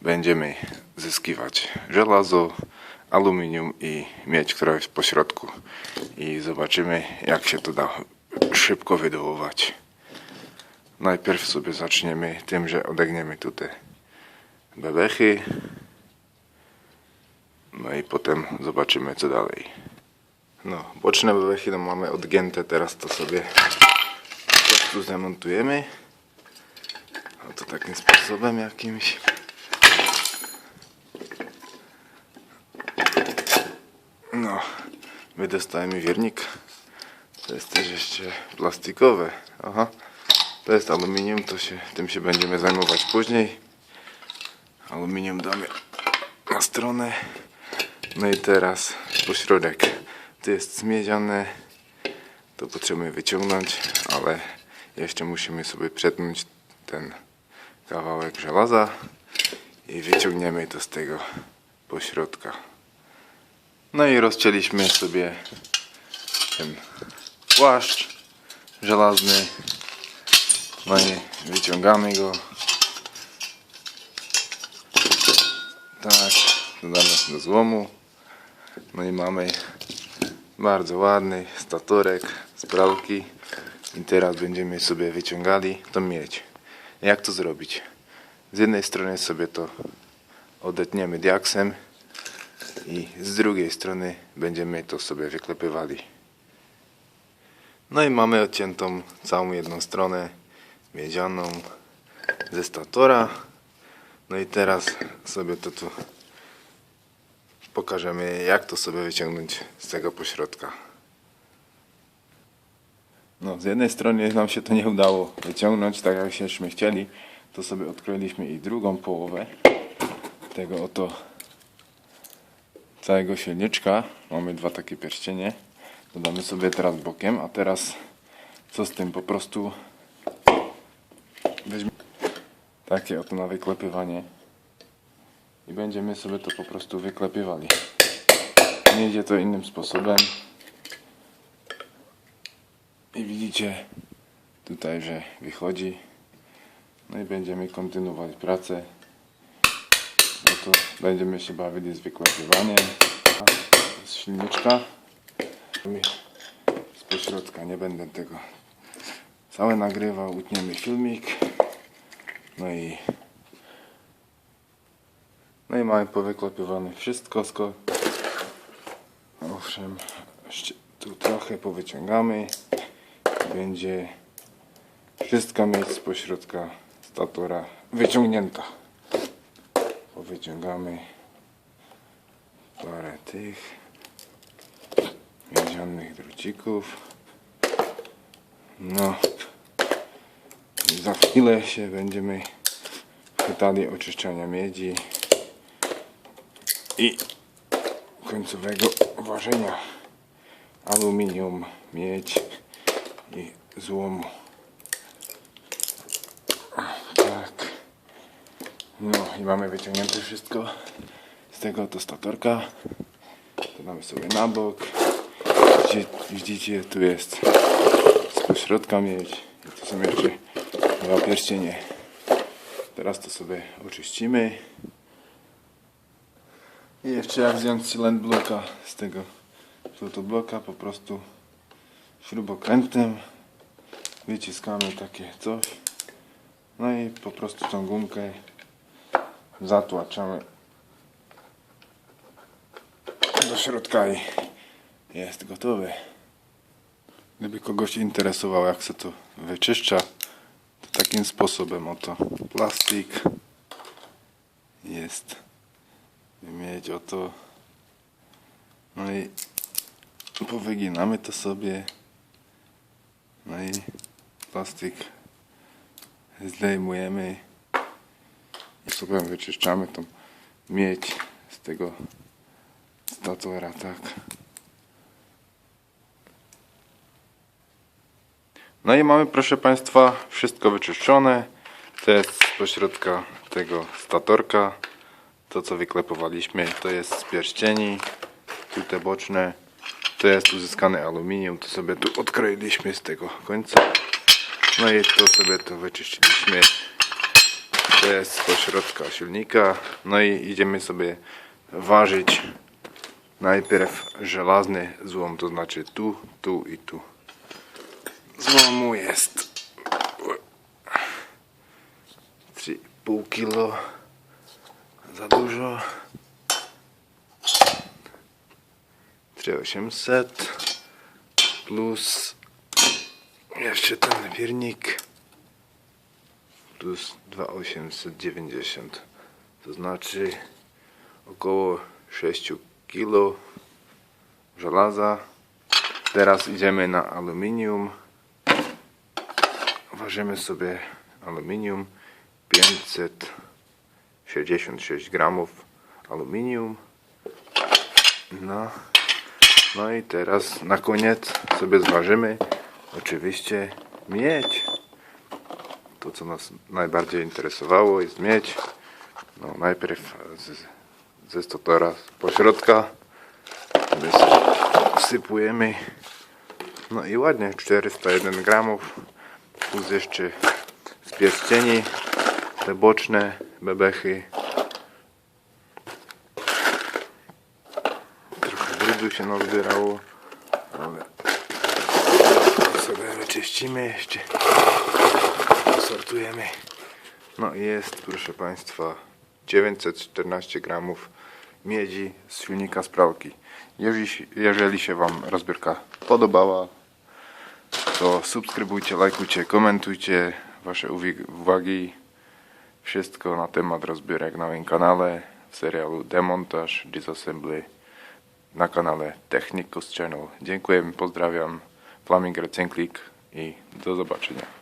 będziemy zyskiwać żelazo, aluminium i miedź, która jest po środku. I zobaczymy, jak się to da szybko wydołować. Najpierw sobie zaczniemy tym, że odegniemy tutaj bebechy. No i potem zobaczymy, co dalej. No, boczne bebechy no mamy odgięte, teraz to sobie po prostu zamontujemy. No to takim sposobem jakimś. No, wydostajemy wiernik. To jest też jeszcze plastikowe. Aha. To jest aluminium, tym się będziemy zajmować później. Aluminium damy na stronę. No i teraz pośrodek. To jest miedziane. To potrzebujemy wyciągnąć, ale jeszcze musimy sobie przetnąć ten kawałek żelaza i wyciągniemy to z tego pośrodka. No i rozcięliśmy sobie ten płaszcz żelazny. No i wyciągamy go. Tak, dodamy do złomu. No i mamy bardzo ładny statorek z pralki. I teraz będziemy sobie wyciągali tą miedź. Jak to zrobić? Z jednej strony sobie to odetniemy diaksem i z drugiej strony będziemy to sobie wyklepywali. No i mamy odciętą całą jedną stronę miedzianą ze statora. No i teraz sobie to tu pokażemy, jak to sobie wyciągnąć z tego pośrodka. No, z jednej strony nam się to nie udało wyciągnąć tak jakśmy chcieli, to sobie odkryliśmy i drugą połowę tego oto całego silniczka. Mamy dwa takie pierścienie. Dodamy sobie teraz bokiem, a teraz co z tym? Po prostu weźmiemy takie oto na wyklepywanie i będziemy sobie to po prostu wyklepywali. Nie idzie to innym sposobem. I widzicie tutaj, że wychodzi. No i będziemy kontynuować pracę. No to będziemy się bawili z wyklepywaniem z silniczka. Z pośrodka nie będę tego całe nagrywał, utniemy filmik. No i mamy powyklepywane wszystko. Owszem, tu trochę powyciągamy. Będzie wszystka miedź z pośrodka statora wyciągnięta. Powyciągamy parę tych miedzianych drucików. No i za chwilę się będziemy chwytali oczyszczania miedzi i końcowego ważenia aluminium, miedź i złomu. Tak. No i mamy wyciągnięte wszystko z tego oto statorka. To damy sobie na bok. Widzicie, tu jest z pośrodka miedź. I to są jeszcze dwa pierścienie. Teraz to sobie oczyścimy. I jeszcze jak zdjąć cylind bloka z tego flotobloka, po prostu śrubokrętem wyciskamy takie coś. No i po prostu tą gumkę zatłaczamy do środka i jest gotowe. Gdyby kogoś interesowało, jak się to wyczyszcza, to takim sposobem oto plastik jest, miedź oto. No i powyginamy to sobie. No i plastik zdejmujemy i sobie wyczyszczamy tą miedź z tego statora, tak. No i mamy, proszę Państwa, wszystko wyczyszczone. To jest z pośrodka tego statorka. To, co wyklepowaliśmy, to jest z pierścieni. Tu te boczne. To jest uzyskane aluminium. To sobie tu odkroiliśmy z tego końca. No i to sobie to wyczyściliśmy. To jest z pośrodka silnika. No i idziemy sobie ważyć najpierw żelazny złom, to znaczy tu, tu i tu. Złomu jest 3,5 kg. Za dużo. 3800 plus jeszcze ten piernik plus 2890, to znaczy około 6 kg żelaza. Teraz idziemy na aluminium. Ważymy sobie aluminium 566 gramów aluminium. No i teraz na koniec sobie zważymy oczywiście miedź. To, co nas najbardziej interesowało, jest miedź. No, najpierw ze statora z pośrodka wsypujemy. No i ładnie 401 gramów plus jeszcze z pierścieni te boczne bebechy. Trochę brudu się nazbierało, ale sobie wyczyścimy jeszcze, sortujemy. No i jest, proszę Państwa, 914 gramów miedzi z silnika z pralki. Jeżeli się Wam rozbiórka podobała, to subskrybujcie, lajkujcie, komentujcie Wasze uwagi. Wszystko na temat rozbiórek na moim kanale w serialu Demontaż, Disassembly na kanale Technicus Channel. Dziękuję, pozdrawiam, Flaminger Cenklik i do zobaczenia.